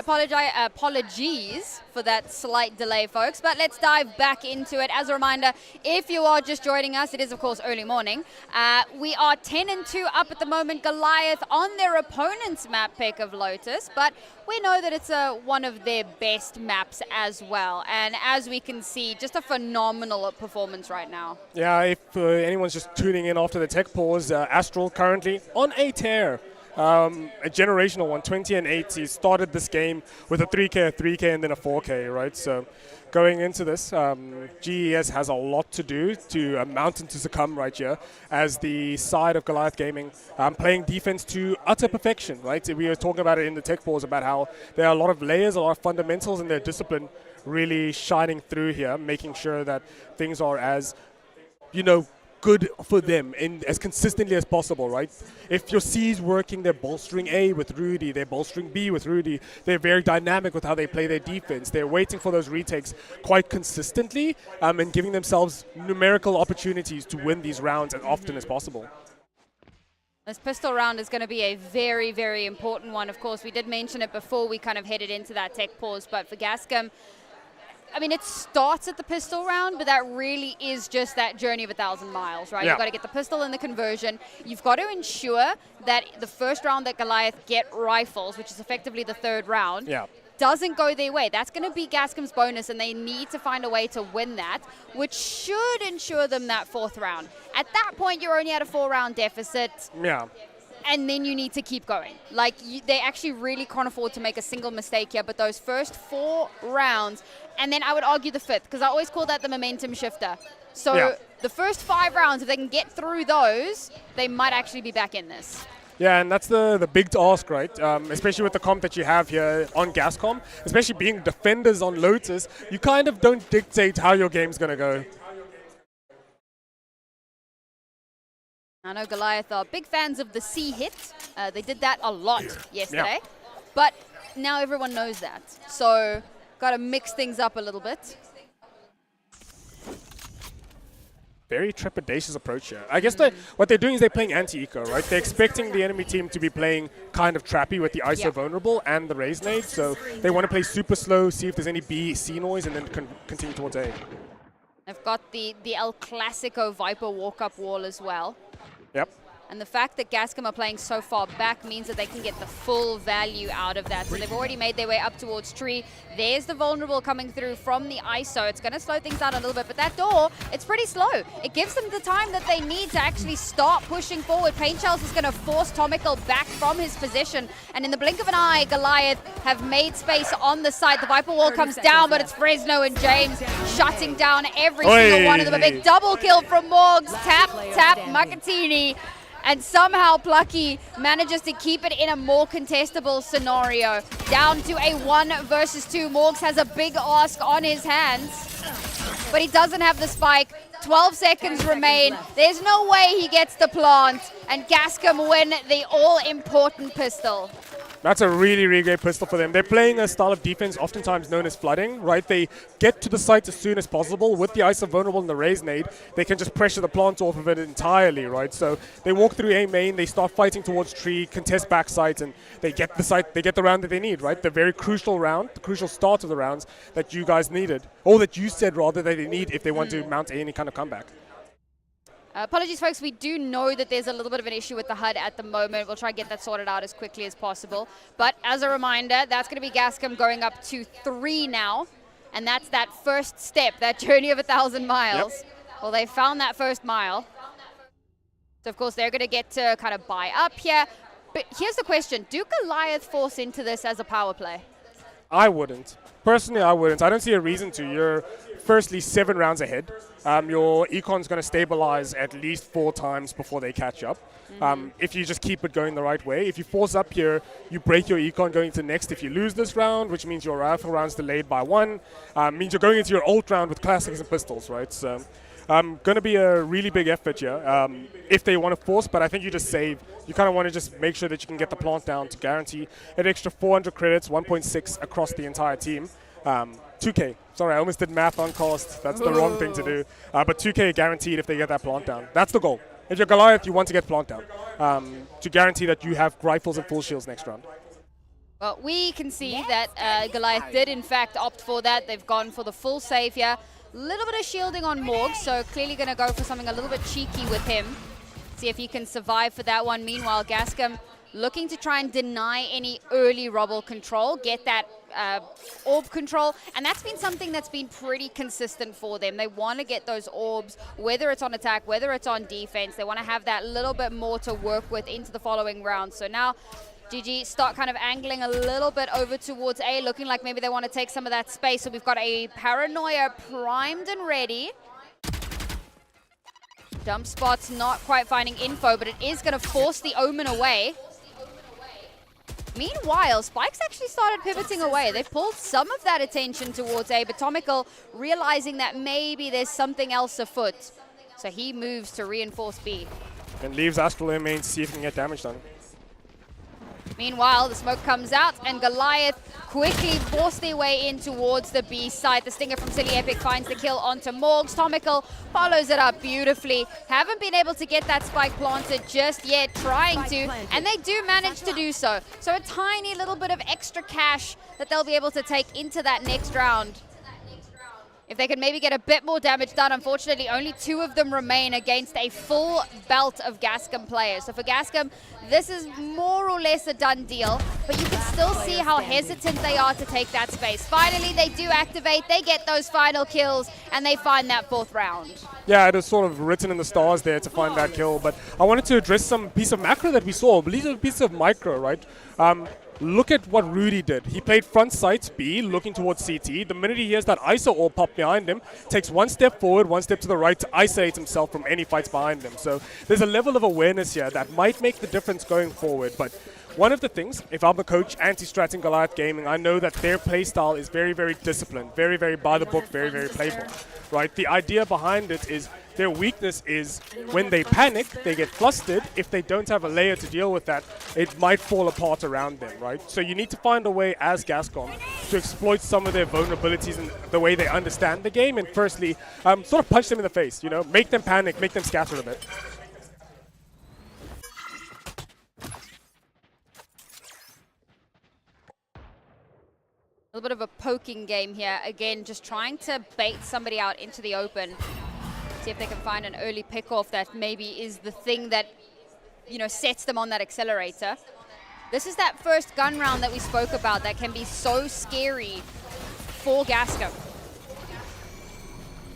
right, apologies for that slight delay, folks, but let's dive back into it. As a reminder, if you are just joining us, it is, of course, early morning. We are 10-2 up at the moment, Goliath on their opponent's map pick of Lotus, but we know that it's one of their best maps as well. And as we can see, just a phenomenal performance right now. Yeah, if anyone's just tuning in after the tech pause, Astral currently on a tear. A generational one, 20-8. He started this game with a 3K, a 3K, and then a 4K, right? So going into this, GES has a lot to do to a mountain to succumb right here as the side of Goliath Gaming playing defense to utter perfection, right? We were talking about it in the tech pause about how there are a lot of layers, a lot of fundamentals in their discipline really shining through here, making sure that things are as, good for them in as consistently as possible, right? If your C is working, they're bolstering A with Rudy, they're bolstering B with Rudy. They're very dynamic with how they play their defense. They're waiting for those retakes quite consistently and giving themselves numerical opportunities to win these rounds as often as possible. This pistol round is going to be a very, very important one. Of course, we did mention it before we kind of headed into that tech pause, but for Gascom, I mean, it starts at the pistol round, but that really is just that journey of 1,000 miles, right? Yeah. You've got to get the pistol and the conversion. You've got to ensure that the first round that Goliath get rifles, which is effectively the third round, doesn't go their way. That's going to be Gascom's bonus, and they need to find a way to win that, which should ensure them that fourth round. At that point, you're only at a 4-round deficit. Yeah. And then you need to keep going. Like, they actually really can't afford to make a single mistake here, but those first 4 rounds, and then I would argue the 5th, because I always call that the momentum shifter. So the first 5 rounds, if they can get through those, they might actually be back in this. Yeah, and that's the big task, right? Especially with the comp that you have here on Gascom, especially being defenders on Lotus, you kind of don't dictate how your game's going to go. I know Goliath are big fans of the C hit. They did that a lot yesterday. But now everyone knows that. So got to mix things up a little bit. Very trepidatious approach here. I guess what they're doing is they're playing anti-eco, right? They're expecting the enemy team to be playing kind of trappy with the ISO vulnerable and the raise nade. So they want to play super slow, see if there's any B, C noise, and then continue towards A. They've got the El Clasico Viper walk-up wall as well. Yep. And the fact that Gascom are playing so far back means that they can get the full value out of that. So they've already made their way up towards tree. There's the vulnerable coming through from the ISO. It's going to slow things down a little bit, but that door, it's pretty slow. It gives them the time that they need to actually start pushing forward. Pain Shells is going to force Tomical back from his position. And in the blink of an eye, Goliath have made space on the side. The Viper wall comes down, but it's Fresno and James shutting down every single one of them. A big double kill from Morgs. Tap, Makatini. And somehow Plucky manages to keep it in a more contestable scenario. Down to a 1 versus 2. Morgs has a big ask on his hands, but he doesn't have the spike. 12 seconds remain. There's no way he gets the plant, and Gascom win the all-important pistol. That's a really, really great pistol for them. They're playing a style of defense oftentimes known as flooding, right? They get to the site as soon as possible. With the ISO vulnerable and the raise nade, they can just pressure the plant off of it entirely, right? So they walk through A main, they start fighting towards tree, contest back sites, and they get the site, they get the round that they need, right? The very crucial round, the crucial start of the rounds that you guys needed, or that you said rather that they need if they want to mount any kind of comeback. Apologies, folks. We do know that there's a little bit of an issue with the HUD at the moment. We'll try and get that sorted out as quickly as possible. But as a reminder, that's going to be Gascom going up to 3 now. And that's that first step, that journey of 1,000 miles. Yep. Well, they found that first mile. So, of course, they're going to get to kind of buy up here. But here's the question. Do Goliath force into this as a power play? I wouldn't. Personally, I wouldn't. I don't see a reason to. You're firstly 7 rounds ahead. Your econ's going to stabilize at least 4 times before they catch up. If you just keep it going the right way. If you force up here, you break your econ going to next. If you lose this round, which means your rifle round's delayed by 1, means you're going into your ult round with classics and pistols, right? So going to be a really big effort here if they want to force, but I think you just save. You kind of want to just make sure that you can get the plant down to guarantee an extra 400 credits, 1.6 across the entire team. 2K. Sorry, I almost did math on cost. That's the wrong thing to do. But 2K guaranteed if they get that plant down. That's the goal. If you're Goliath, you want to get plant down to guarantee that you have rifles and full shields next round. Well, we can see that Goliath did in fact opt for that. They've gone for the full save here. A little bit of shielding on Morg, so clearly going to go for something a little bit cheeky with him. See if he can survive for that one. Meanwhile, Gascom looking to try and deny any early Rubble control, get that orb control, and that's been something that's been pretty consistent for them. They want to get those orbs, whether it's on attack, whether it's on defense. They want to have that little bit more to work with into the following round. So now GG start kind of angling a little bit over towards A, looking like maybe they want to take some of that space. So we've got a Paranoia primed and ready. Dump Spot's not quite finding info, but it is going to force the Omen away. Meanwhile, Spike's actually started pivoting away. They've pulled some of that attention towards A, but Tomical realizing that maybe there's something else afoot. So he moves to reinforce B. And leaves Astral in main to see if he can get damage done. Meanwhile, the smoke comes out, and Goliath quickly force their way in towards the B side. The Stinger from Silly Epic finds the kill onto Morgs. Tomical follows it up beautifully. Haven't been able to get that spike planted just yet, trying to, and they do manage to do so. So a tiny little bit of extra cash that they'll be able to take into that next round. If they could maybe get a bit more damage done. Unfortunately, only 2 of them remain against a full belt of Gascom players. So for Gascom, this is more or less a done deal, but you can still see how hesitant they are to take that space. Finally, they do activate, they get those final kills, and they find that 4th round. Yeah, it is sort of written in the stars there to find that kill, but I wanted to address some piece of macro that we saw, a little piece of micro, right? Look at what Rudy did. He played front sight B, looking towards CT. The minute he hears that ISO orb pop behind him, takes 1 step forward, 1 step to the right to isolate himself from any fights behind him. So there's a level of awareness here that might make the difference going forward. But one of the things, if I'm a coach, anti-strat in Goliath Gaming, I know that their playstyle is very, very disciplined, very, very by the book, very, very playful, right? The idea behind it is their weakness is when they panic, they get flustered. If they don't have a layer to deal with that, it might fall apart around them, right? So you need to find a way as Gascom to exploit some of their vulnerabilities in the way they understand the game, and firstly, sort of punch them in the face, you know, make them panic, make them scatter a bit. A little bit of a poking game here. Again, just trying to bait somebody out into the open. See if they can find an early pick-off that maybe is the thing that, you know, sets them on that accelerator. This is that first gun round that we spoke about that can be so scary for Gascom.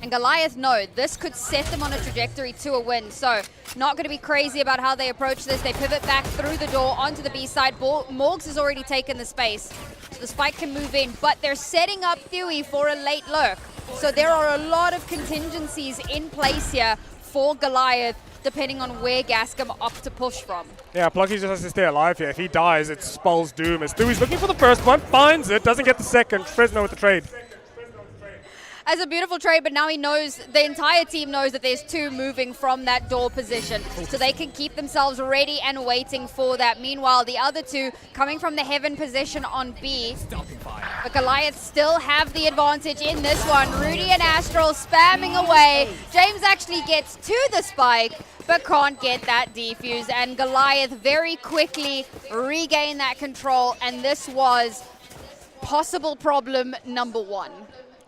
And Goliath know this could set them on a trajectory to a win. So not going to be crazy about how they approach this. They pivot back through the door onto the B side. Morgs has already taken the space. So the spike can move in, but they're setting up Thewie for a late lurk. So there are a lot of contingencies in place here for Goliath, depending on where Gascom opt to push from. Yeah, Plucky just has to stay alive here. If he dies, it spells doom. As Thewie's looking for the first one, finds it, doesn't get the second. Fresno with the trade. As a beautiful trade, but now he knows, the entire team knows that there's 2 moving from that door position. So they can keep themselves ready and waiting for that. Meanwhile, the other 2 coming from the heaven position on B. But Goliath still have the advantage in this one. Rudy and Astral spamming away. James actually gets to the spike, but can't get that defuse. And Goliath very quickly regain that control. And this was possible problem number 1.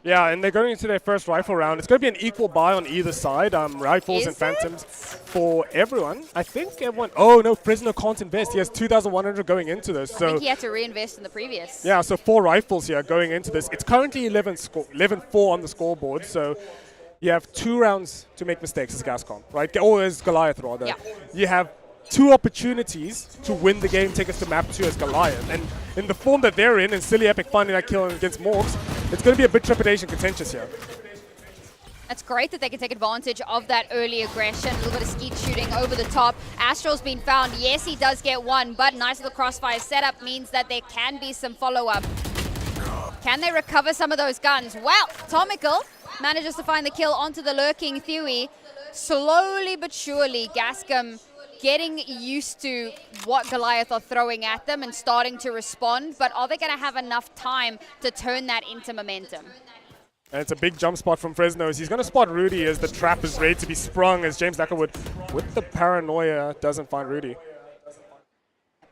Yeah, and they're going into their first rifle round. It's going to be an equal buy on either side, rifles and phantoms for everyone. I think everyone... Oh, no, Prisoner can't invest. He has 2,100 going into this. So I think he had to reinvest in the previous. Yeah, so 4 rifles here going into this. It's currently 11-4 on the scoreboard, so you have 2 rounds to make mistakes as Gascom, right? Or as Goliath, rather. Yeah. You have 2 opportunities to win the game, take us to map 2 as Goliath. And in the form that they're in, and Silly Epic finding that kill against Morgs, it's going to be a bit trepidation contentious here. It's great that they can take advantage of that early aggression. A little bit of skeet shooting over the top. Astral's been found. Yes, he does get 1, but nice little crossfire setup means that there can be some follow-up. Can they recover some of those guns? Wow, Tomical manages to find the kill onto the lurking Thewie. Slowly but surely, Gascom getting used to what Goliath are throwing at them and starting to respond, but are they going to have enough time to turn that into momentum? And it's a big jump spot from Fresno. He's going to spot Rudy as the trap is ready to be sprung, as James Knackerwood, with the Paranoia, doesn't find Rudy.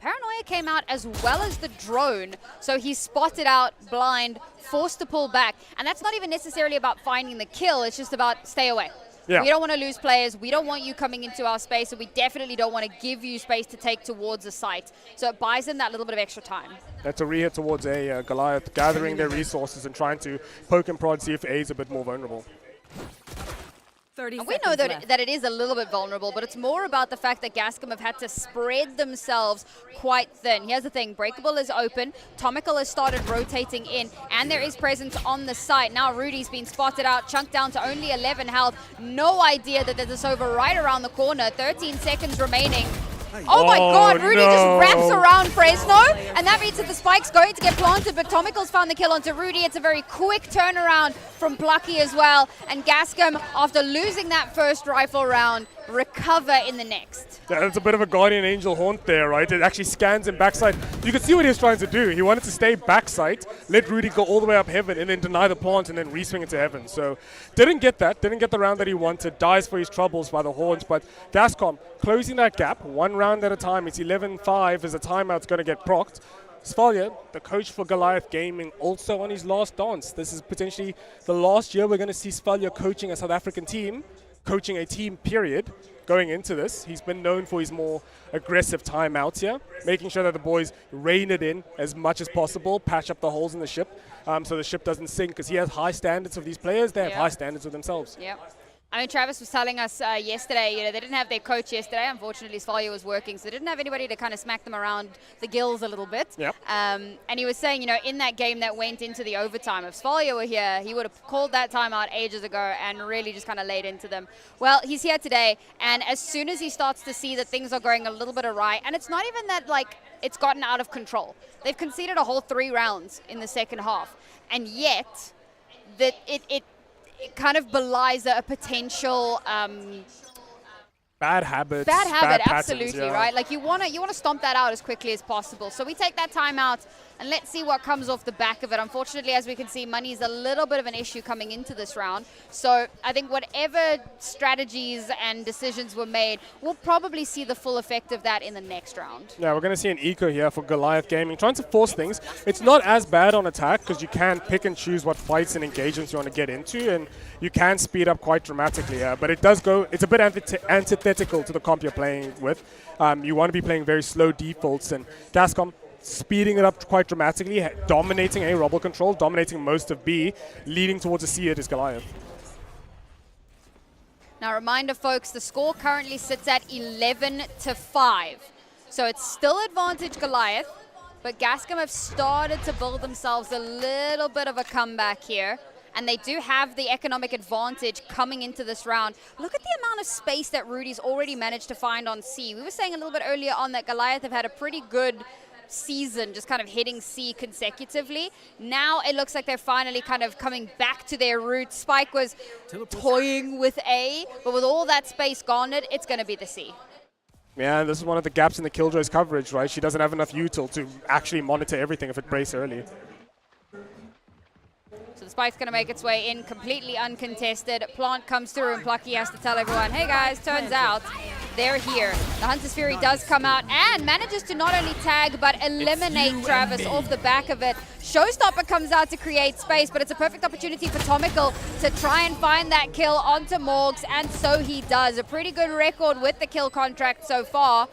Paranoia came out as well as the drone. So he's spotted out blind, forced to pull back. And that's not even necessarily about finding the kill. It's just about stay away. Yeah. We don't want to lose players. We don't want you coming into our space, and we definitely don't want to give you space to take towards a site. So it buys them that little bit of extra time. That's a rehit towards A. Goliath gathering their resources and trying to poke and prod, see if A is a bit more vulnerable. And we know that it is a little bit vulnerable, but it's more about the fact that Gascom have had to spread themselves quite thin. Here's the thing, Breakable is open, Tomical has started rotating in, and there is presence on the site. Now Rudy's been spotted out, chunked down to only 11 health. No idea that there's this over right around the corner, 13 seconds remaining. Oh my god, Rudy just wraps around Fresno, and that means that the spike's going to get planted, but Tomical's found the kill onto Rudy. It's a very quick turnaround from Plucky as well, and Gascom, after losing that first rifle round, recover in the next. That's a bit of a Guardian Angel haunt there, right? It actually scans him backside. You can see what he was trying to do. He wanted to stay backside, let Rudy go all the way up heaven, and then deny the plant, and then reswing into heaven. So didn't get that. Didn't get the round that he wanted. Dies for his troubles by the horns. But Gascom closing that gap, one round at a time. It's 11-5 as the timeout's going to get procced. Svalja, the coach for Goliath Gaming, also on his last dance. This is potentially the last year we're going to see Svalja coaching a South African team, coaching a team, period, going into this. He's been known for his more aggressive timeouts here, making sure that the boys rein it in as much as possible, patch up the holes in the ship so the ship doesn't sink, because he has high standards of these players. They have high standards of themselves. Yep. I mean, Travis was telling us yesterday, they didn't have their coach yesterday. Unfortunately, Svalja was working, so they didn't have anybody to kind of smack them around the gills a little bit. Yep. And he was saying, in that game that went into the overtime, if Svalja were here, he would have called that timeout ages ago and really just kind of laid into them. Well, he's here today, and as soon as he starts to see that things are going a little bit awry, and it's not even that, it's gotten out of control. They've conceded a whole 3 rounds in the second half, and yet that it kind of belies a potential bad habits. Bad habit, bad absolutely, patterns, right? Like you want to stomp that out as quickly as possible. So we take that time out and let's see what comes off the back of it. Unfortunately, as we can see, money is a little bit of an issue coming into this round. So I think whatever strategies and decisions were made, we'll probably see the full effect of that in the next round. Yeah, we're going to see an eco here for Goliath Gaming, trying to force things. It's not as bad on attack because you can pick and choose what fights and engagements you want to get into, and you can speed up quite dramatically. But it does go, it's a bit antithetical to the comp you're playing with. You want to be playing very slow defaults, and Gascom speeding it up quite dramatically, dominating A, rubble control, dominating most of B, leading towards a C. It is Goliath. Now, reminder, folks, the score currently sits at 11-5. So it's still advantage Goliath, but Gascom have started to build themselves a little bit of a comeback here. And they do have the economic advantage coming into this round. Look at the amount of space that Rudy's already managed to find on C. We were saying a little bit earlier on that Goliath have had a pretty good season just kind of hitting C consecutively. Now it looks like they're finally kind of coming back to their roots. Spike was toying with A, but with all that space garnered, it's going to be the C. Yeah, this is one of the gaps in the Killjoy's coverage, right? She doesn't have enough util to actually monitor everything if it breaks early. So the spike's going to make its way in completely uncontested. Plant comes through and Plucky has to tell everyone, hey guys, turns out they're here. The Hunter's Fury does come out and manages to not only tag but eliminate Travis off the back of it. Showstopper comes out to create space, but it's a perfect opportunity for Tomical to try and find that kill onto Morgs, and so he does. A pretty good record with the kill contract so far.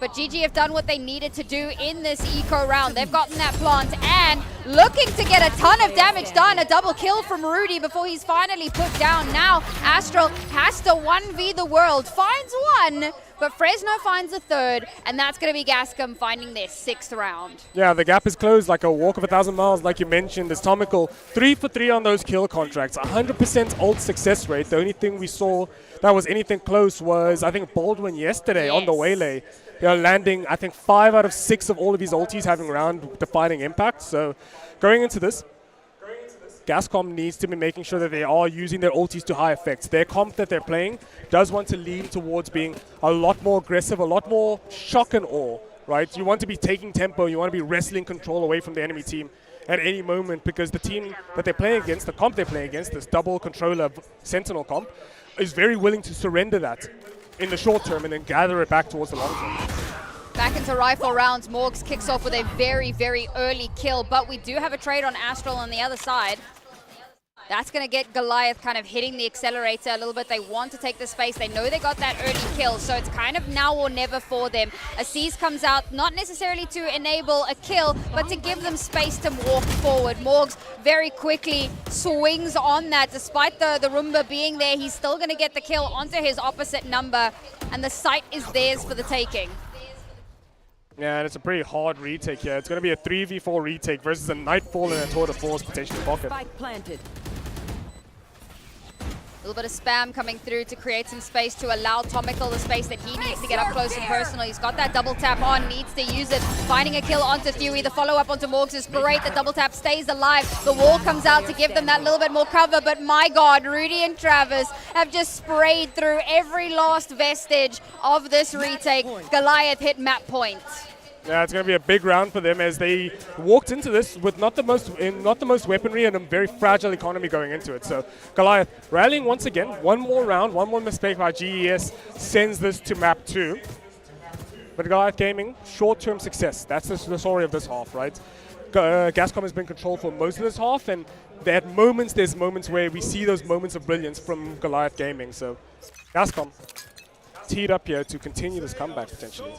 But GG have done what they needed to do in this eco round. They've gotten that plant and looking to get a ton of damage done. A double kill from Rudy before he's finally put down. Now Astral has to 1v the world. Finds one, but Fresno finds a third, and that's going to be Gascom finding their 6th round. Yeah, the gap is closed like a walk of 1,000 miles, like you mentioned. It's Tomical 3 for 3 on those kill contracts. 100% ult success rate. The only thing we saw that was anything close was, I think, Baldwin yesterday on the Waylay. Landing, I think, 5 out of 6 of all of his ultis having round-defining impact. So going into this, Gascom needs to be making sure that they are using their ultis to high effect. Their comp that they're playing does want to lean towards being a lot more aggressive, a lot more shock and awe, right? You want to be taking tempo, you want to be wrestling control away from the enemy team at any moment, because the team that they're playing against, the comp they're playing against, this double controller Sentinel comp, is very willing to surrender that in the short term and then gather it back towards the long term. back into rifle rounds. Morgs kicks off with a very, very early kill, but we do have a trade on Astral on the other side. That's going to get Goliath kind of hitting the accelerator a little bit. They want to take the space. They know they got that early kill, so it's kind of now or never for them. Aziz comes out, not necessarily to enable a kill, but to give them space to walk forward. Morgs very quickly swings on that. Despite the Roomba being there, he's still going to get the kill onto his opposite number, and the site is theirs for the taking. Yeah, and it's a pretty hard retake here. It's going to be a 3v4 retake versus a Nightfall and a Tour de Force potentially pocket. Spike planted. A little bit of spam coming through to create some space to allow Tomical the space that he needs to get up close and personal. He's got that double tap on, needs to use it. Finding a kill onto Thewie. The follow-up onto Morgs is great. The double tap stays alive. The wall comes out to give them that little bit more cover, but my God, Rudy and Travis have just sprayed through every last vestige of this retake. Goliath hit map point. Yeah, it's going to be a big round for them as they walked into this with not the most weaponry and a very fragile economy going into it. So Goliath rallying once again. One more round, one more mistake by GES sends this to map 2. But Goliath Gaming, short-term success. That's the story of this half, right? Gascom has been controlled for most of this half, and there's moments where we see those moments of brilliance from Goliath Gaming. So Gascom teed up here to continue this comeback potentially.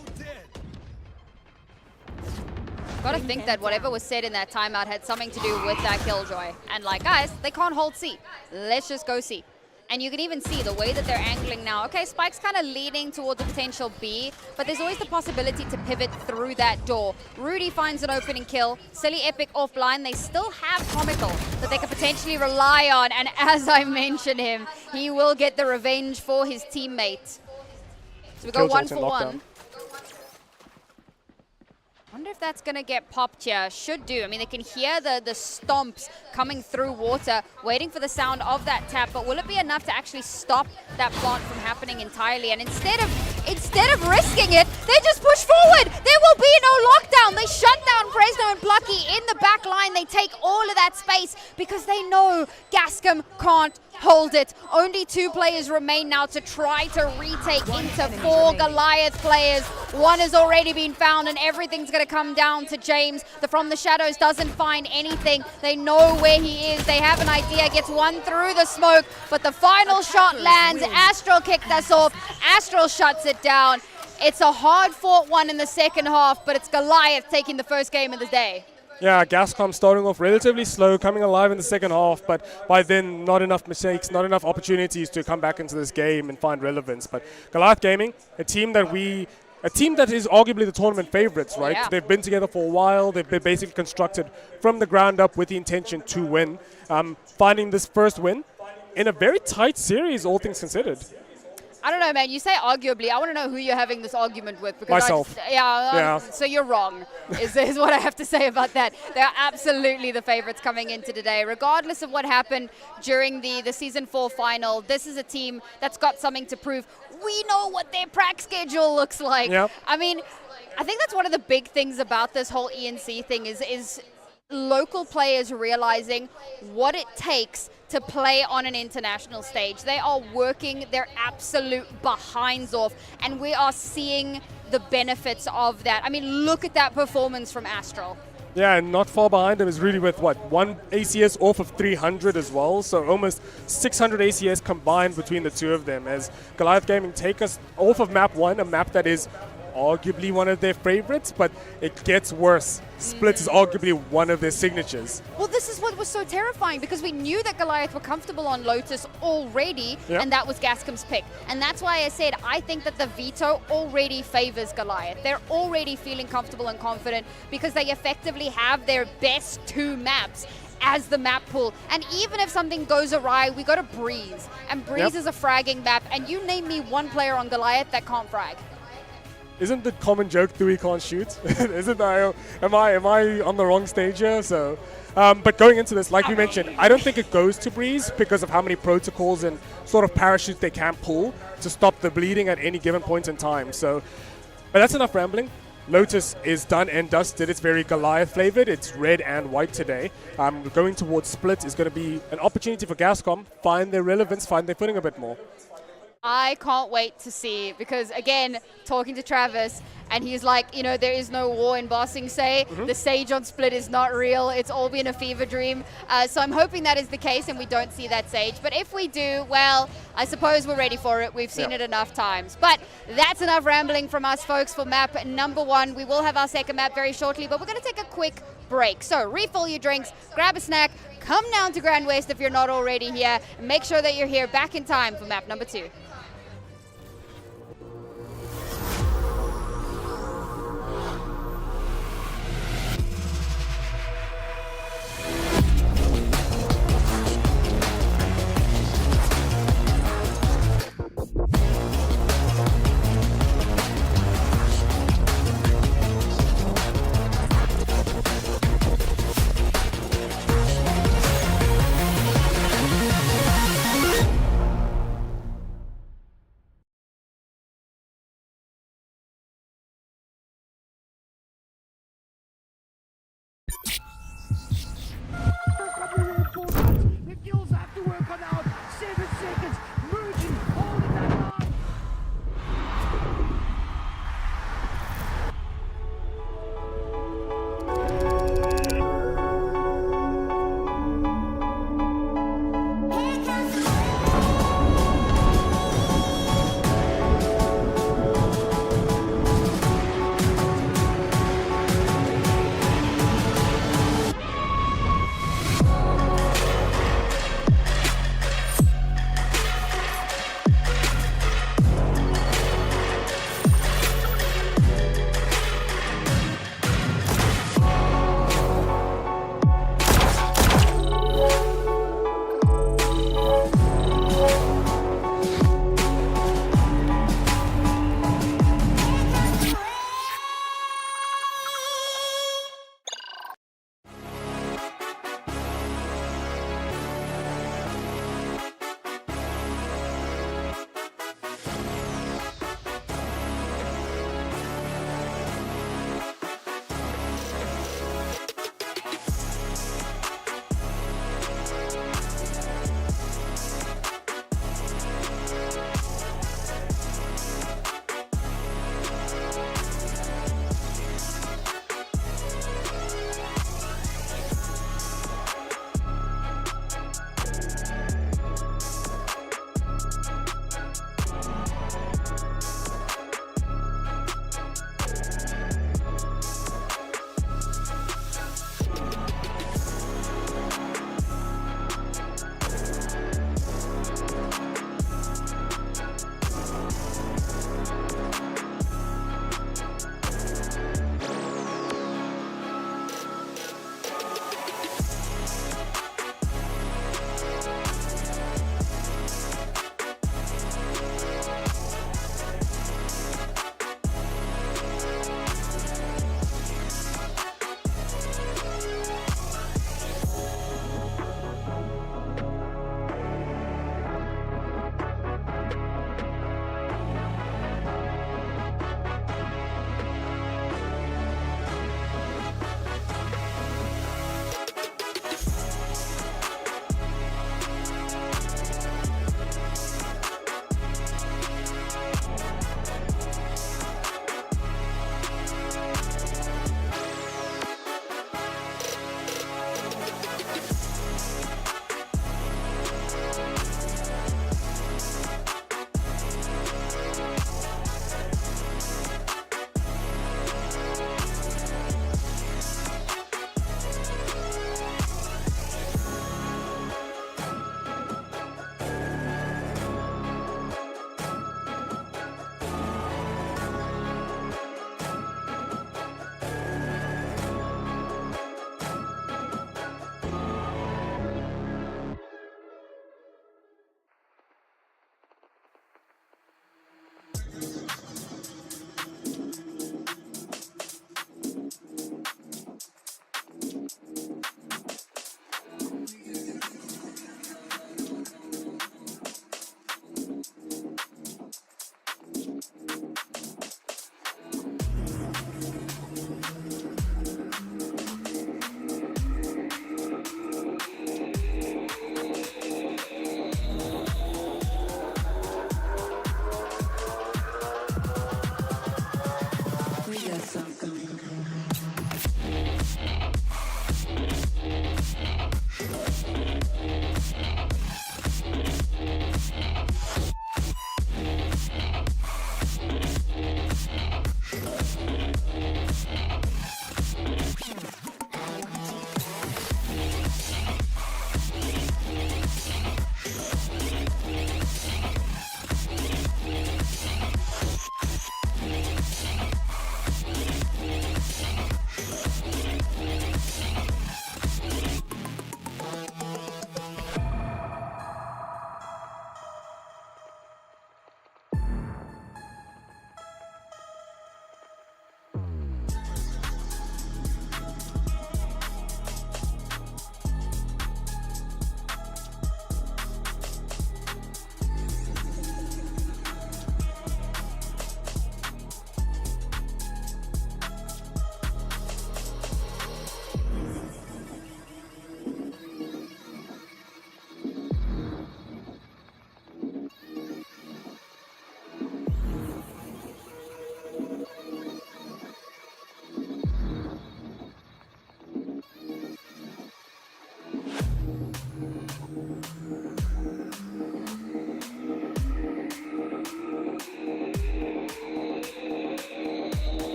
Got to think that whatever was said in that timeout had something to do with that Killjoy. And like, guys, they can't hold C. Let's just go C. And you can even see the way that they're angling now. Okay, Spike's kind of leaning towards a potential B, but there's always the possibility to pivot through that door. Rudy finds an opening kill. Silly Epic offline. They still have Comical that they could potentially rely on. And as I mentioned him, he will get the revenge for his teammate. So we go 1-for-1. Wonder if that's going to get popped here. Should do. I mean, they can hear the stomps coming through water, waiting for the sound of that tap, but will it be enough to actually stop that plant from happening entirely? And instead of risking it, they just push forward. There will be no lockdown. They shut down Fresno and Plucky in the back line. They take all of that space because they know Gascom can't hold it. Only 2 players remain now to try to retake into 4 Goliath players. One has already been found, and everything's going to come down to James. The From the Shadows doesn't find anything. They know where he is. They have an idea. Gets one through the smoke, but the final shot lands. Astral kicked us off. Astral shuts it down. It's a hard-fought one in the second half, but it's Goliath taking the first game of the day. Yeah, Gascom starting off relatively slow, coming alive in the second half, but by then not enough mistakes, not enough opportunities to come back into this game and find relevance. But Goliath Gaming, a team that is arguably the tournament favorites, right? Yeah. They've been together for a while. They've been basically constructed from the ground up with the intention to win. Finding this first win in a very tight series, all things considered. I don't know, man. You say arguably. I want to know who you're having this argument with. Because myself. So you're wrong, is what I have to say about that. They're absolutely the favorites coming into today. Regardless of what happened during the Season 4 final, this is a team that's got something to prove. We know what their prac schedule looks like. Yep. I mean, I think that's one of the big things about this whole ENC thing is local players realizing what it takes to play on an international stage. They are working their absolute behinds off, and we are seeing the benefits of that. I mean, look at that performance from Astral. Yeah, and not far behind him is really with, what, 1 ACS off of 300 as well, so almost 600 ACS combined between the two of them as Goliath Gaming take us off of map 1, a map that is arguably one of their favorites, but it gets worse. Split is arguably one of their signatures. Well, this is what was so terrifying because we knew that Goliath were comfortable on Lotus already, and that was Gascom's pick. And that's why I said I think that the veto already favors Goliath. They're already feeling comfortable and confident because they effectively have their best 2 maps as the map pool. And even if something goes awry, we go to Breeze. And Breeze is a fragging map, and you name me one player on Goliath that can't frag. Isn't the common joke that we can't shoot? Isn't that, am I on the wrong stage here? So, but going into this, like we mentioned, I don't think it goes to Breeze because of how many protocols and sort of parachutes they can pull to stop the bleeding at any given point in time. So, but that's enough rambling. Lotus is done and dusted. It's very Goliath flavored. It's red and white today. Going towards Split is going to be an opportunity for Gascom, find their relevance, find their footing a bit more. I can't wait to see, because again, talking to Travis, and he's like, you know, there is no war in Bossing Say. The Sage on Split is not real. It's all been a fever dream. So I'm hoping that is the case and we don't see that Sage. But if we do, well, I suppose we're ready for it. We've seen it enough times. But that's enough rambling from us, folks, for map number 1. We will have our second map very shortly, but we're going to take a quick break. So refill your drinks, grab a snack, come down to Grand West if you're not already here, and make sure that you're here back in time for map number 2.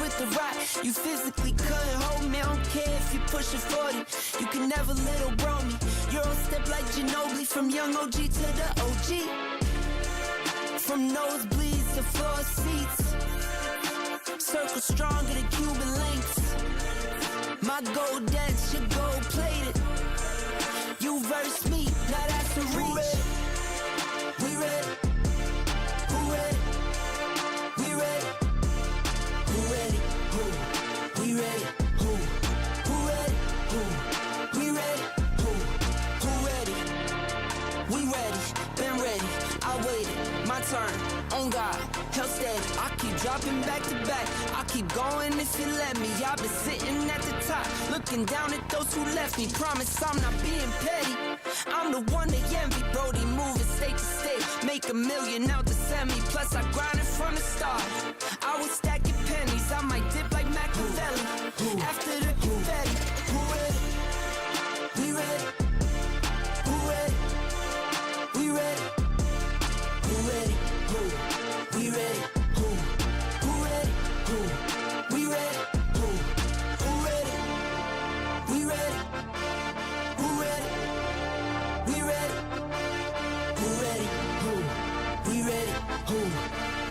with the rock. You physically couldn't hold me. I don't care if you pushing 40. You can never little bro me. Euro step like Ginobili, from young OG to the OG. From nosebleeds to floor seats. Circle stronger than Cuban links. My gold dance, your gold plated. You verse me, now that's a reach. We ready? Who ready? We ready? Who ready? Who? We ready? Who? Who ready? Who? We ready? Who? Who ready? We ready, been ready. I waited, my turn, on God, held steady. I keep dropping back to back. I keep going if you let me. I've been sitting at the top, looking down at those who left me. Promise I'm not being petty. I'm the one they envy. Brody moving state to state, make $1 million out the semi. Plus I grinded from the start. I was stacking pennies. I might dip like Machiavelli. After the confetti, who ready? We ready? Who ready? We ready? Who ready? Who? We ready? Who? Who ready? Who? We ready? Who? Who ready? We ready? Who ready? We ready? Who ready? Who? We ready? Who?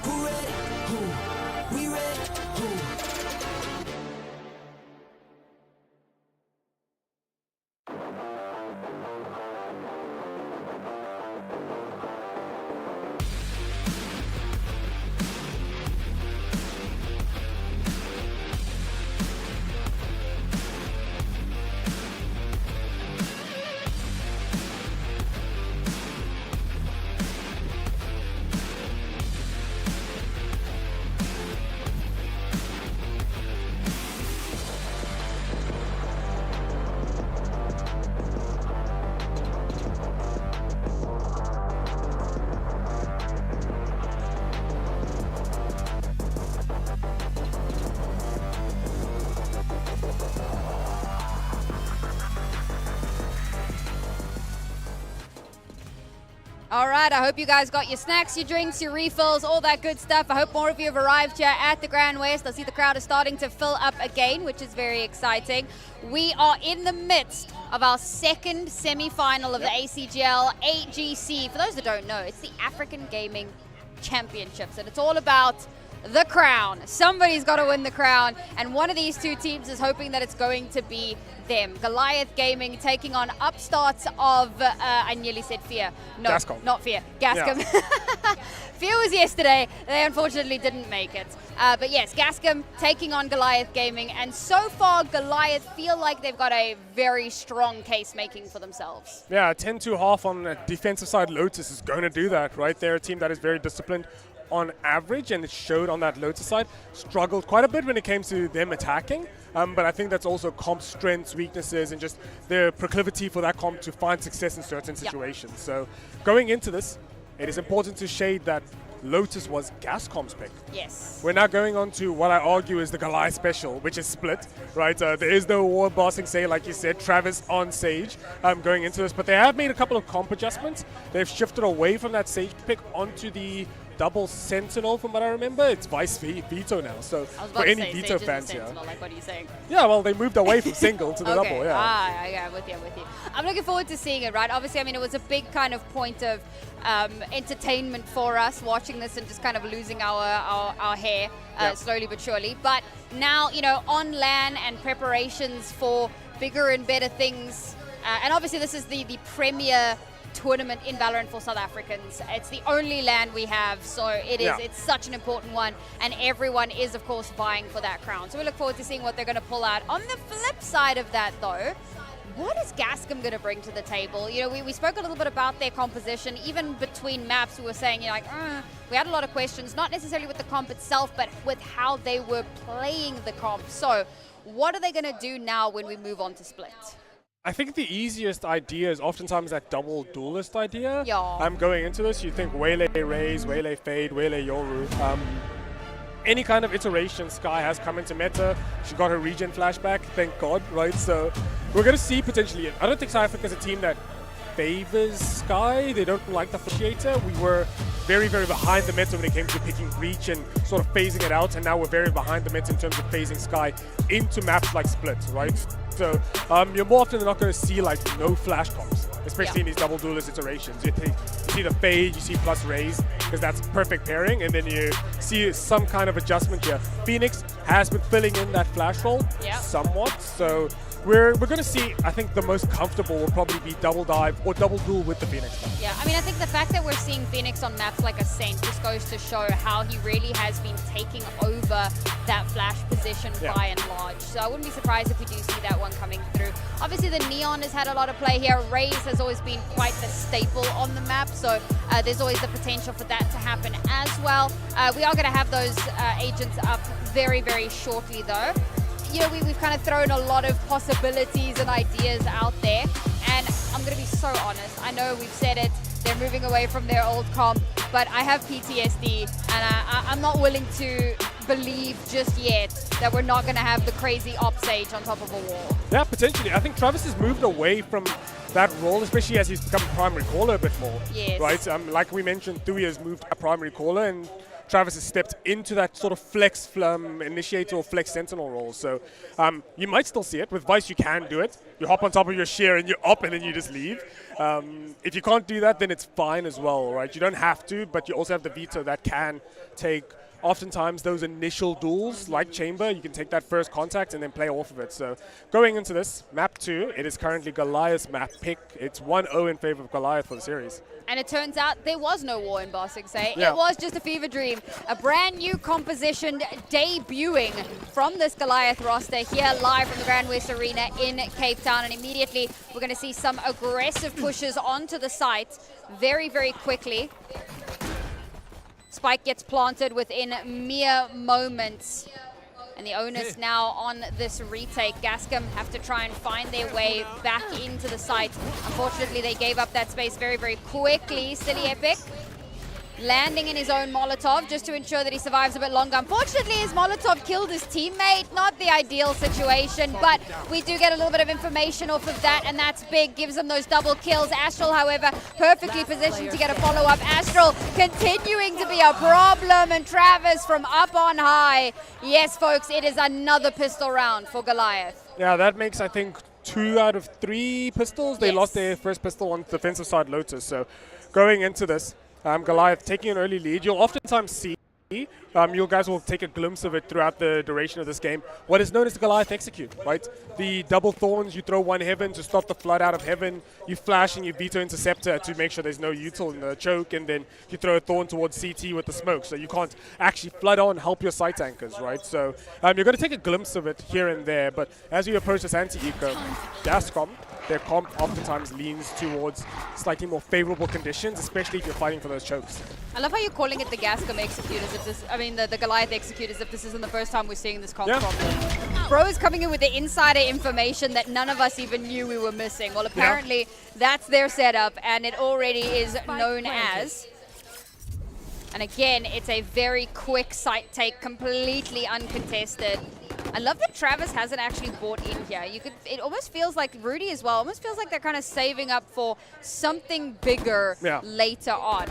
Who ready? Who? We ready? Who? All right, I hope you guys got your snacks, your drinks, your refills, all that good stuff. I hope more of you have arrived here at the Grand West. I see the crowd is starting to fill up again, which is very exciting. We are in the midst of our second semi-final of the ACGL AGC. For those that don't know, it's the African Gaming Championships, and it's all about the crown. Somebody's got to win the crown, and one of these two teams is hoping that it's going to be them. Goliath Gaming taking on upstarts of, I nearly said Fear. No, Gascom. not Fear. Gascom. Yeah. Fear was yesterday. They unfortunately didn't make it. But yes, Gascom taking on Goliath Gaming, and so far Goliath feel like they've got a very strong case making for themselves. Yeah, 10-2 on the defensive side. Lotus is going to do that, right? They're a team that is very disciplined on average, and it showed on that Lotus side. Struggled quite a bit when it came to them attacking, but I think that's also comp strengths, weaknesses, and just their proclivity for that comp to find success in certain situations. So going into this, it is important to shade that Lotus was Gascom's pick. Yes. We're now going on to what I argue is the Goliath special, which is split, right? There is no award bossing, say, like you said, Travis on Sage going into this, but they have made a couple of comp adjustments. They've shifted away from that Sage pick onto the double Sentinel, from what I remember. It's Vice Veto now. So for any Veto fans here. Like, what are you saying? Yeah, well, they moved away from single to the okay. double, yeah. Yeah, with you. I'm looking forward to seeing it, right? Obviously, I mean, it was a big kind of point of entertainment for us watching this and just kind of losing our hair slowly but surely. But now, you know, on LAN and preparations for bigger and better things. And obviously, this is the premier tournament in Valorant for South Africans. It's the only LAN we have, so it's such an important one, and everyone is of course vying for that crown. So we look forward to seeing what they're going to pull out. On the flip side of that though, what is Gascom going to bring to the table? You know, we spoke a little bit about their composition. Even between maps, we were saying, you know, like, we had a lot of questions, not necessarily with the comp itself, but with how they were playing the comp. So what are they going to do now when we move on to Split? I think the easiest idea is oftentimes that double duelist idea. Yeah. I'm going into this, you think Waylay Raze, Waylay Fade, Waylay Yoru. Any kind of iteration Sky has come into meta. She got her regen flashback, thank God, right? So we're going to see potentially, I don't think South Africa is a team that favors Sky. They don't like the Fasciator. We were very, very behind the meta when it came to picking Breach and sort of phasing it out, and now we're very behind the meta in terms of phasing Sky into maps like Split, right? So you're more often than not going to see like no flash comps, especially in these double duelist iterations. You see the Fade, you see plus Raze, because that's perfect pairing, and then you see some kind of adjustment here. Phoenix has been filling in that flash role somewhat, so we're going to see, I think the most comfortable will probably be double dive or double duel with the Phoenix. Yeah, I mean, I think the fact that we're seeing Phoenix on maps like Ascent just goes to show how he really has been taking over that flash position by and large. So I wouldn't be surprised if we do see that one coming through. Obviously, the Neon has had a lot of play here. Raze has always been quite the staple on the map, so there's always the potential for that to happen as well. We are going to have those agents up very, very shortly, though. You know, we've kind of thrown a lot of possibilities and ideas out there, and I'm going to be so honest. I know we've said it, they're moving away from their old comp, but I have PTSD, and I'm not willing to believe just yet that we're not going to have the crazy op sage on top of a wall. Yeah, potentially. I think Travis has moved away from that role, especially as he's become a primary caller a bit more. Yes. Right? Like we mentioned, Thui has moved a primary caller, and Travis has stepped into that sort of flex initiator or flex sentinel role. So you might still see it. With Vice, you can do it. You hop on top of your shear and you're up and then you just leave. If you can't do that, then it's fine as well, right? You don't have to, but you also have the veto that can take oftentimes those initial duels like Chamber. You can take that first contact and then play off of it. So going into this, map 2, it is currently Goliath's map pick. It's 1-0 in favor of Goliath for the series. And it turns out there was no war in Bossing Say. Yeah. It was just a fever dream. A brand new composition debuting from this Goliath roster here live from the Grand West Arena in Cape Town. And immediately we're going to see some aggressive pushes onto the site very, very quickly. Spike gets planted within mere moments. And the onus now on this retake. Gascom have to try and find their way back into the site. Unfortunately, they gave up that space very, very quickly. Silly Epic landing in his own Molotov just to ensure that he survives a bit longer. Unfortunately, his Molotov killed his teammate. Not the ideal situation, but we do get a little bit of information off of that, and that's big. Gives them those double kills. Astral, however, perfectly positioned to get a follow-up. Astral continuing to be a problem, and Travis from up on high. Yes, folks, it is another pistol round for Goliath. Yeah, that makes, I think, 2 out of 3 pistols. They lost their first pistol on the defensive side, Lotus. So going into this, Goliath taking an early lead. You'll oftentimes see, you guys will take a glimpse of it throughout the duration of this game, what is known as the Goliath execute, right? The double thorns, you throw one heaven to stop the flood out of heaven, you flash and you veto interceptor to make sure there's no util in the choke, and then you throw a thorn towards CT with the smoke, so you can't actually flood on, help your site anchors, right? So you're going to take a glimpse of it here and there, but as you approach this anti-eco, Gascom, their comp oftentimes leans towards slightly more favorable conditions, especially if you're fighting for those chokes. I love how you're calling it the Gascom execute as if this, I mean the Goliath execute as if this isn't the first time we're seeing this comp from them. Bro is coming in with the insider information that none of us even knew we were missing. Well, apparently that's their setup, and it already is known as. And again, it's a very quick site take, completely uncontested. I love that Travis hasn't actually bought in here. It almost feels like Rudy as well. Almost feels like they're kind of saving up for something bigger later on.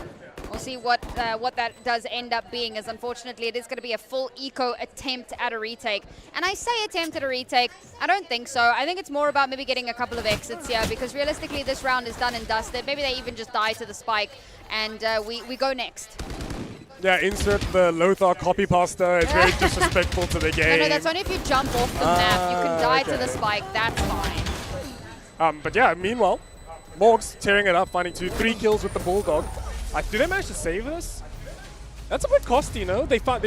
We'll see what that does end up being, as unfortunately it is going to be a full eco attempt at a retake. And I say attempt at a retake, I don't think so. I think it's more about maybe getting a couple of exits here, because realistically this round is done and dusted. Maybe they even just die to the spike, and we go next. Yeah, insert the Lothar copy pasta. It's very disrespectful to the game. No, that's only if you jump off the map. You can die to the spike. That's fine. But yeah, meanwhile, Morgs tearing it up, finding 3 kills with the Bulldog. Do they manage to save this? That's a bit costly, no? They bought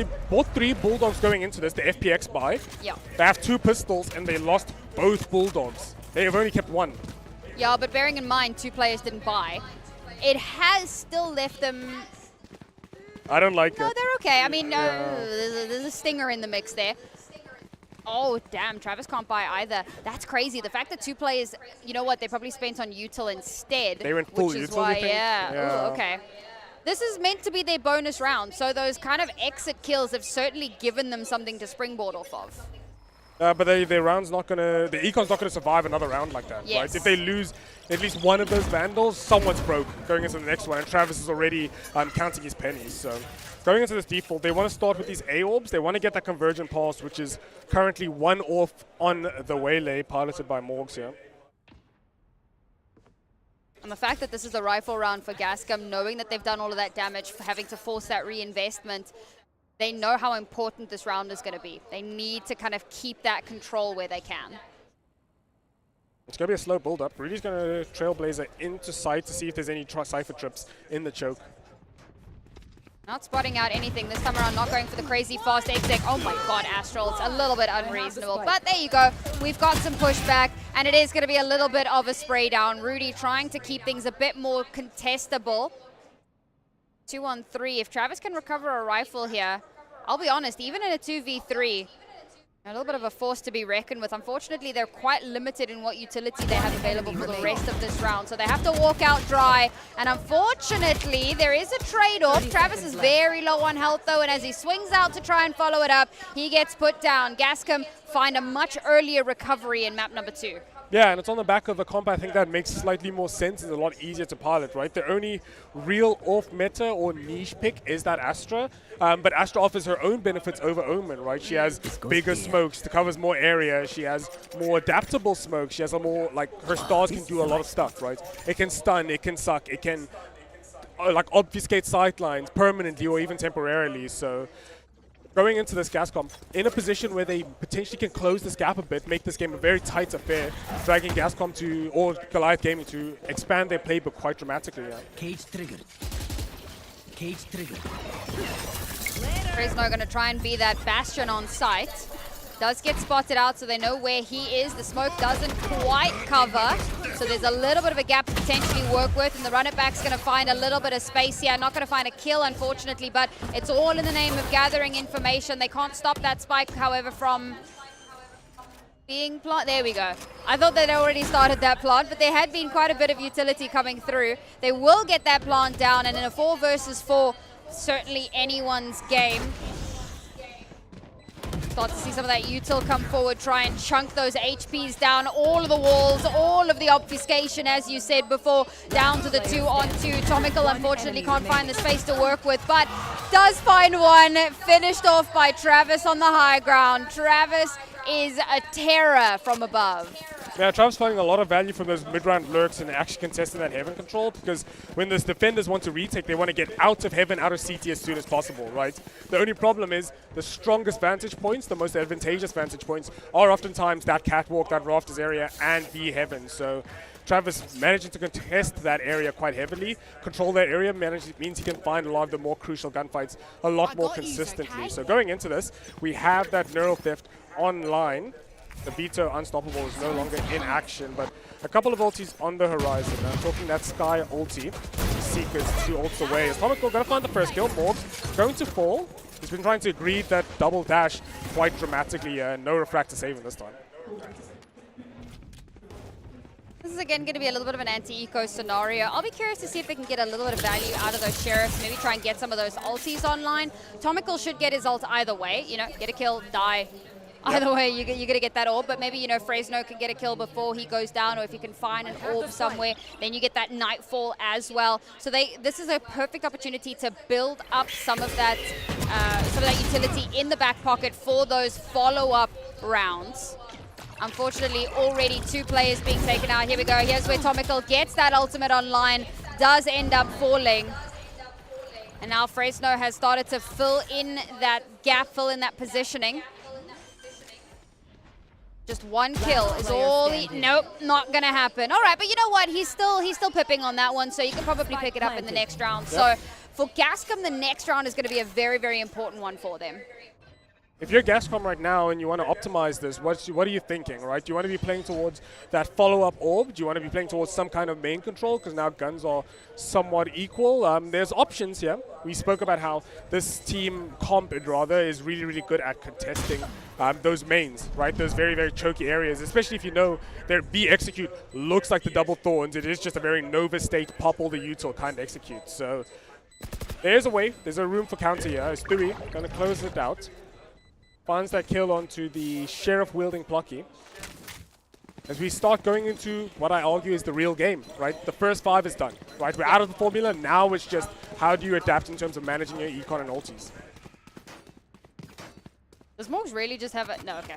3 Bulldogs going into this, the FPX buy. Yeah. They have 2 pistols, and they lost both Bulldogs. They have only kept 1. Yeah, but bearing in mind 2 players didn't buy, it has still left them... I don't like it. No, they're okay. I mean, there's a stinger in the mix there. Oh, damn. Travis can't buy either. That's crazy. The fact that 2 players, you know what, they probably spent on util instead. They went full which is util, why, you think? yeah. Ooh, okay. This is meant to be their bonus round, so those kind of exit kills have certainly given them something to springboard off of. But their round's not gonna, the Econ's not gonna survive another round like that, Yes. right? If they lose at least one of those Vandals, someone's broke going into the next one, and Travis is already counting his pennies. So going into this default, they want to start with these A orbs. They want to get that convergent pass, which is currently 1 off on the Waylay, piloted by Morgs here. And the fact that this is the rifle round for Gascom, knowing that they've done all of that damage, for having to force that reinvestment, they know how important this round is going to be. They need to kind of keep that control where they can. It's going to be a slow build-up. Rudy's going to Trailblazer into sight to see if there's any Cypher trips in the choke. Not spotting out anything this time around, not going for the crazy fast exec. Oh my god, Astral, it's a little bit unreasonable. But there you go, we've got some pushback, and it is going to be a little bit of a spray down. Rudy trying to keep things a bit more contestable. 2 on 3. If Travis can recover a rifle here, I'll be honest, even in a 2v3, a little bit of a force to be reckoned with. Unfortunately, they're quite limited in what utility they have available for the rest of this round, so they have to walk out dry. And unfortunately, there is a trade-off. Travis is very low on health, though, and as he swings out to try and follow it up, he gets put down. Gascom find a much earlier recovery in map number 2. Yeah, and it's on the back of a comp. I think that makes slightly more sense. It's a lot easier to pilot, right? The only real off-meta or niche pick is that Astra. But Astra offers her own benefits over Omen, right? She has bigger smokes, covers more area. She has more adaptable smoke. She has a more, like, her stars can do a lot of stuff, right? It can stun, it can suck, it can, like, obfuscate sightlines permanently or even temporarily. So going into this Gascom in a position where they potentially can close this gap a bit, make this game a very tight affair, dragging Gascom to, or Goliath Gaming to expand their playbook quite dramatically. Yeah. Cage triggered. Cage triggered. Fresno going to try and be that bastion on site. Does get spotted out, so they know where he is. The smoke doesn't quite cover, so there's a little bit of a gap to potentially work with, and the run it back's going to find a little bit of space here. Not going to find a kill, unfortunately, but it's all in the name of gathering information. They can't stop that spike, however, from being plant. There we go. I thought they'd already started that plant, but there had been quite a bit of utility coming through. They will get that plant down, and in a 4 versus 4, certainly anyone's game. Start to see some of that util come forward, try and chunk those HPs down, all of the walls, all of the obfuscation, as you said before, down to the 2 on 2. Tomical unfortunately can't find the space to work with, but does find one, finished off by Travis on the high ground. Travis is a terror from above. Yeah, Travis finding a lot of value from those mid-round lurks and actually contesting that heaven control, because when those defenders want to retake, they want to get out of heaven, out of CT as soon as possible, right? The only problem is the strongest vantage points, the most advantageous vantage points, are oftentimes that catwalk, that rafters area, and the heaven. So Travis managing to contest that area quite heavily, control that area, means he can find a lot of the more crucial gunfights a lot more consistently. So going into this, we have that neural theft online. The Vito Unstoppable is no longer in action, but a couple of ultis on the horizon. I'm talking that Sky ulti. Seekers 2 ults away. Is Tomical going to find the first kill? Morgs going to fall. He's been trying to greed that double dash quite dramatically, and no refract to save him this time. This is again going to be a little bit of an anti-eco scenario. I'll be curious to see if they can get a little bit of value out of those sheriffs, maybe try and get some of those ultis online. Tomical should get his ult either way, you know, get a kill, die. Either way, you're going to get that orb, but maybe, you know, Fresno can get a kill before he goes down, or if you can find an orb somewhere, then you get that nightfall as well. So this is a perfect opportunity to build up some of that utility in the back pocket for those follow-up rounds. Unfortunately, already 2 players being taken out. Here we go. Here's where Tomical gets that ultimate online, does end up falling. And now Fresno has started to fill in that gap, fill in that positioning. Just 1 kill is all he... Nope, not going to happen. All right, but you know what? He's still pipping on that one, so you can probably pick it up in the next round. So for Gascom, the next round is going to be a very, very important one for them. If you're Gascom right now and you want to optimize this, what are you thinking, right? Do you want to be playing towards that follow-up orb? Do you want to be playing towards some kind of main control? Because now guns are somewhat equal. There's options here. We spoke about how this team, comp rather, is really, really good at contesting those mains, right? Those very, very choky areas, especially if you know their B execute looks like the double thorns. It is just a very Nova State, pop all the util kind of execute. So there's a way. There's a room for counter here. Stewie going to close it out. finds that kill onto the Sheriff wielding Plucky. As we start going into what I argue is the real game, right? The first 5 is done, right? We're out of the formula. Now it's just how do you adapt in terms of managing your econ and ultis. Does Morgs really just have a... No, okay.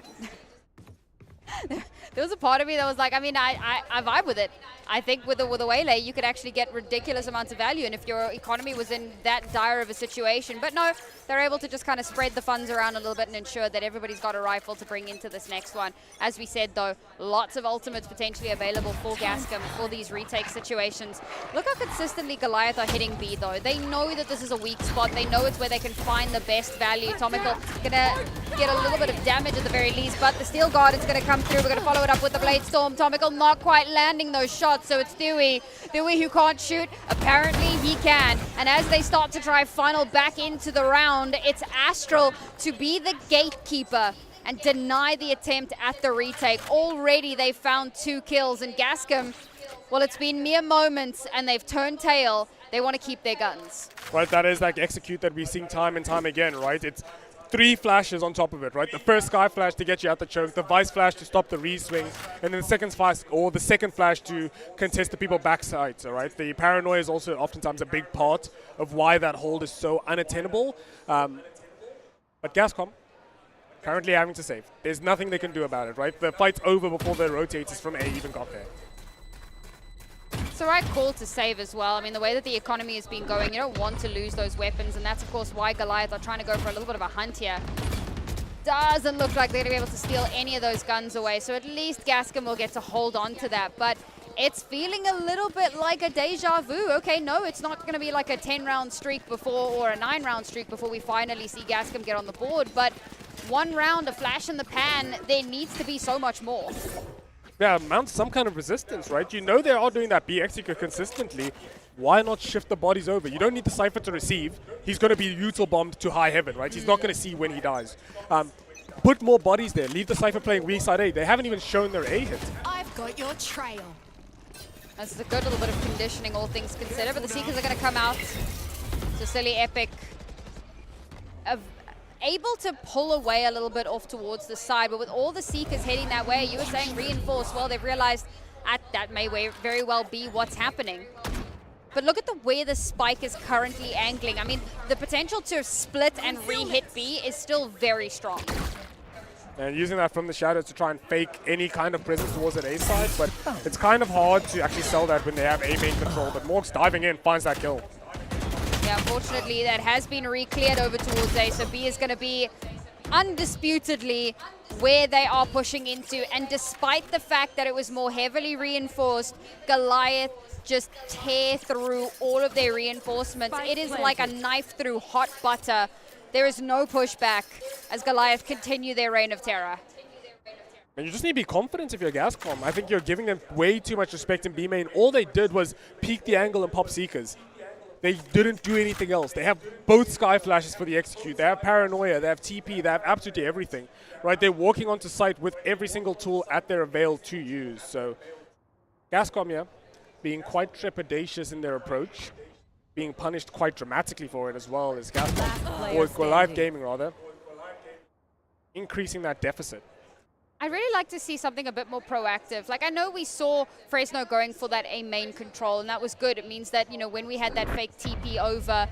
There was a part of me that was like, I mean, I vibe with it. I think with the Waylay, you could actually get ridiculous amounts of value, and if your economy was in that dire of a situation. But no, they're able to just kind of spread the funds around a little bit and ensure that everybody's got a rifle to bring into this next one. As we said, though, lots of ultimates potentially available for Gascom for these retake situations. Look how consistently Goliath are hitting B, though. They know that this is a weak spot. They know it's where they can find the best value. Tomical gonna get a little bit of damage at the very least, but the Steel Guard is gonna come through. We're gonna follow it up with the Blade Storm. Tomical not quite landing those shots, so it's Dewey. Dewey who can't shoot. Apparently he can. And as they start to try funnel back into the round, it's Astral to be the gatekeeper and deny the attempt at the retake. Already they've found 2 kills, and Gascom, well, it's been mere moments and they've turned tail. They want to keep their guns. Right, that is like execute that we've seen time and time again, right? It's 3 flashes on top of it, right? The first Sky Flash to get you out the choke, the Vice Flash to stop the re-swing, and then the second Flash to contest the people backsides, all right? The paranoia is also oftentimes a big part of why that hold is so unattainable. But Gascom, currently having to save. There's nothing they can do about it, right? The fight's over before the rotators from A even got there. It's the right call to save as well. I mean, the way that the economy has been going, you don't want to lose those weapons, and that's, of course, why Goliath are trying to go for a little bit of a hunt here. Doesn't look like they're going to be able to steal any of those guns away, so at least Gascom will get to hold on to that. But it's feeling a little bit like a deja vu. Okay, no, it's not going to be like a 10-round streak before or a 9-round streak before we finally see Gascom get on the board, but 1 round, a flash in the pan, there needs to be so much more. Yeah, mount some kind of resistance, right? You know they are doing that B execute consistently. Why not shift the bodies over? You don't need the Cypher to receive. He's going to be util bombed to high heaven, right? He's not going to see when he dies. Put more bodies there. Leave the Cypher playing weak side A. They haven't even shown their A hit. I've got your trail. That's a good little bit of conditioning, all things considered, but the Seekers are going to come out. So silly Epic able to pull away a little bit off towards the side, but with all the Seekers heading that way, you were saying reinforce, well, they've realized that may very well be what's happening. But look at the way the spike is currently angling. I mean, the potential to split and re-hit B is still very strong. And using that from the shadows to try and fake any kind of presence towards that A side, but it's kind of hard to actually sell that when they have A main control. But Morgs diving in finds that kill. Yeah, unfortunately, that has been re-cleared over towards A, so B is going to be undisputedly where they are pushing into. And despite the fact that it was more heavily reinforced, Goliath just tear through all of their reinforcements. It is like a knife through hot butter. There is no pushback as Goliath continue their reign of terror. And you just need to be confident if you're Gascom. I think you're giving them way too much respect in B main. All they did was peek the angle and pop Seekers. They didn't do anything else. They have both Sky Flashes for the execute. They have Paranoia. They have TP. They have absolutely everything. Right? They're walking onto site with every single tool at their avail to use. So Gascom, yeah, being quite trepidatious in their approach, being punished quite dramatically for it as well as Gascom, or Goliath Gaming rather, increasing that deficit. I'd really like to see something a bit more proactive. Like, I know we saw Fresno going for that A main control, and that was good. It means that, you know, when we had that fake TP over,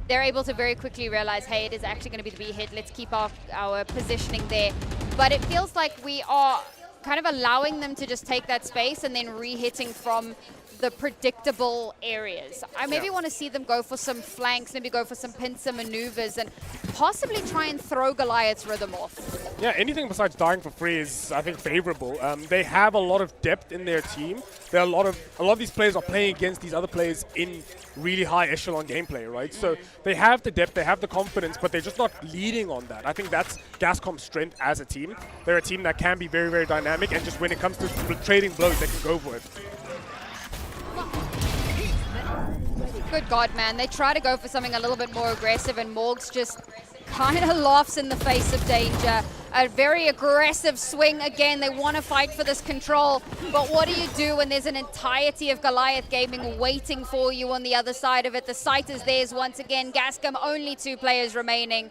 they're able to very quickly realize, hey, it is actually going to be the B hit. Let's keep our positioning there. But it feels like we are kind of allowing them to just take that space and then re-hitting from the predictable areas. I maybe want to see them go for some flanks, maybe go for some pincer maneuvers, and possibly try and throw Goliath's rhythm off. Yeah, anything besides dying for free is, I think, favorable. They have a lot of depth in their team. There are a lot of these players are playing against these other players in really high echelon gameplay, right? So they have the depth, they have the confidence, but they're just not leading on that. I think that's Gascom's strength as a team. They're a team that can be very, very dynamic, and just when it comes to trading blows, they can go for it. Good God, man. They try to go for something a little bit more aggressive, and Morgs just kind of laughs in the face of danger. A very aggressive swing again. They want to fight for this control, but what do you do when there's an entirety of Goliath Gaming waiting for you on the other side of it? The site is theirs once again. Gascom, only 2 players remaining,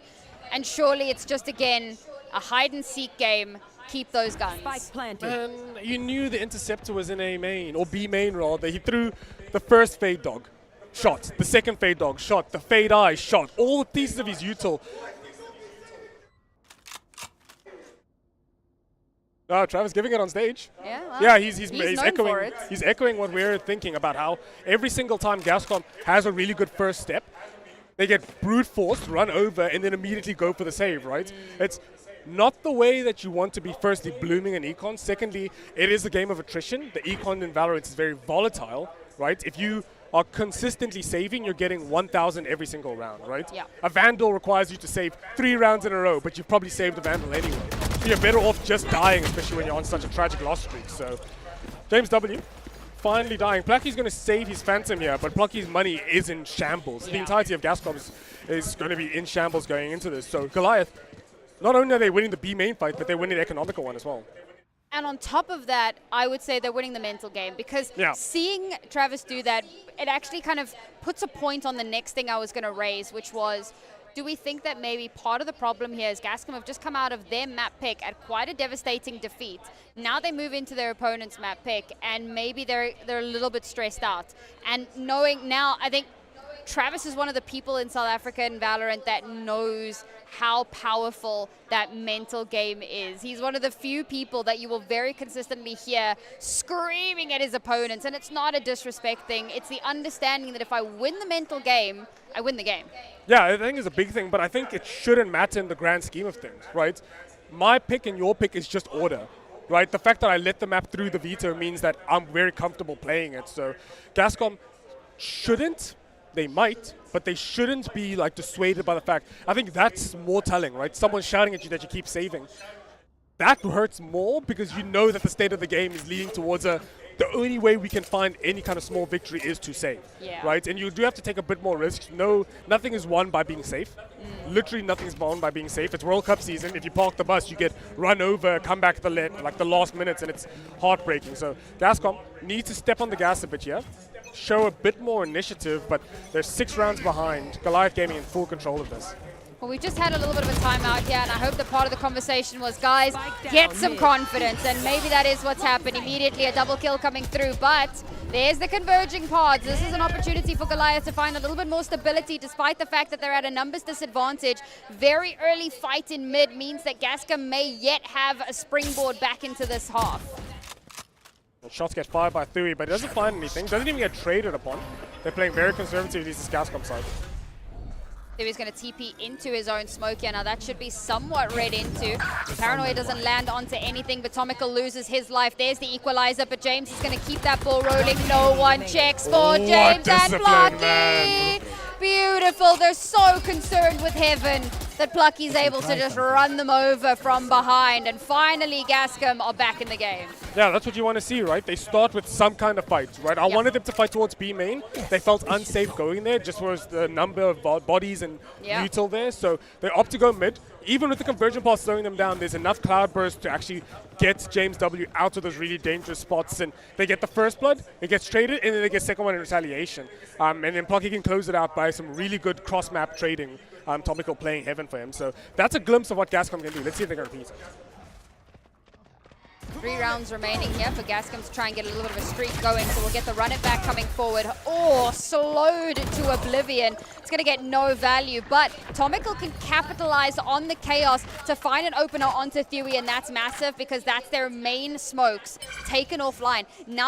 and surely it's just, again, a hide-and-seek game. Keep those guns. Spike planted. And you knew the interceptor was in A main, or B main rather. He threw the first fade dog, shot. The second fade dog, shot. The fade eye, shot. All pieces of his util. Oh, Travis giving it on stage. Yeah, well, Yeah, he's known for echoing. it. He's echoing what we're thinking about how every single time Gascom has a really good first step, they get brute forced, run over, and then immediately go for the save. Right? It's not the way that you want to be. Firstly, blooming in econ. Secondly, it is a game of attrition. The econ in Valorant is very volatile. Right? If you are consistently saving, you're getting 1,000 every single round. Right? Yeah. A Vandal requires you to save 3 rounds in a row, but you've probably saved a Vandal anyway. You're better off just dying, especially when you're on such a tragic loss streak. So, James W. finally dying. Plucky's going to save his Phantom here, but Plucky's money is in shambles. The entirety of Gascom is going to be in shambles going into this. So, Goliath, not only are they winning the B main fight, but they're winning the economical one as well. And on top of that, I would say they're winning the mental game, because seeing Travis do that, it actually kind of puts a point on the next thing I was going to raise, which was, do we think that maybe part of the problem here is Gascom have just come out of their map pick at quite a devastating defeat. Now they move into their opponent's map pick, and maybe they're a little bit stressed out. And knowing now, I think Travis is one of the people in South Africa in Valorant that knows how powerful that mental game is. He's one of the few people that you will very consistently hear screaming at his opponents, and it's not a disrespect thing. It's the understanding that if I win the mental game, I win the game. Yeah, I think it's a big thing, but I think it shouldn't matter in the grand scheme of things, right? My pick and your pick is just order, right? The fact that I let the map through the veto means that I'm very comfortable playing it. So Gascom shouldn't, they might, but they shouldn't be like dissuaded by the fact. I think that's more telling, right? Someone shouting at you that you keep saving. That hurts more because you know that the state of the game is leading towards the only way we can find any kind of small victory is to save, right? And you do have to take a bit more risks. No, nothing is won by being safe. Literally nothing is won by being safe. It's World Cup season. If you park the bus, you get run over, come back the last minutes, and it's heartbreaking. So Gascom needs to step on the gas a bit here, show a bit more initiative, but they're 6 rounds behind. Goliath Gaming in full control of this. Well, we just had a little bit of a timeout here, and I hope that part of the conversation was, guys, get some confidence, and maybe that is what's happened. Immediately a double kill coming through, but there's the converging pods. This is an opportunity for Goliath to find a little bit more stability, despite the fact that they're at a numbers disadvantage. Very early fight in mid means that Gascom may yet have a springboard back into this half. Shots get fired by Thui, but he doesn't find anything. Doesn't even get traded upon. They're playing very conservatively, this Gascom side. He's going to TP into his own smoke here. Now that should be somewhat read into. Paranoia doesn't land onto anything, but Tomical loses his life. There's the equalizer, but James is going to keep that ball rolling. No one checks for James and Plucky. Beautiful. They're so concerned with Heaven that Plucky's able to just run them over from behind. And finally, Gascom are back in the game. Yeah, that's what you want to see, right? They start with some kind of fight, right? I wanted them to fight towards B main. They felt unsafe going there, just was the number of bodies and util there. So they opt to go mid. Even with the conversion pass slowing them down, there's enough cloud burst to actually get James W out of those really dangerous spots. And they get the first blood, it gets traded, and then they get second one in retaliation. And then Plucky can close it out by some really good cross-map trading. Topical playing Heaven for him. So that's a glimpse of what Gascom can do. Let's see if they can repeat it. 3 rounds remaining here for Gascom to try and get a little bit of a streak going, so we'll get the run it back coming forward. Oh, slowed to oblivion. It's going to get no value, but Tomical can capitalize on the chaos to find an opener onto Thui, and that's massive because that's their main smokes taken offline. Now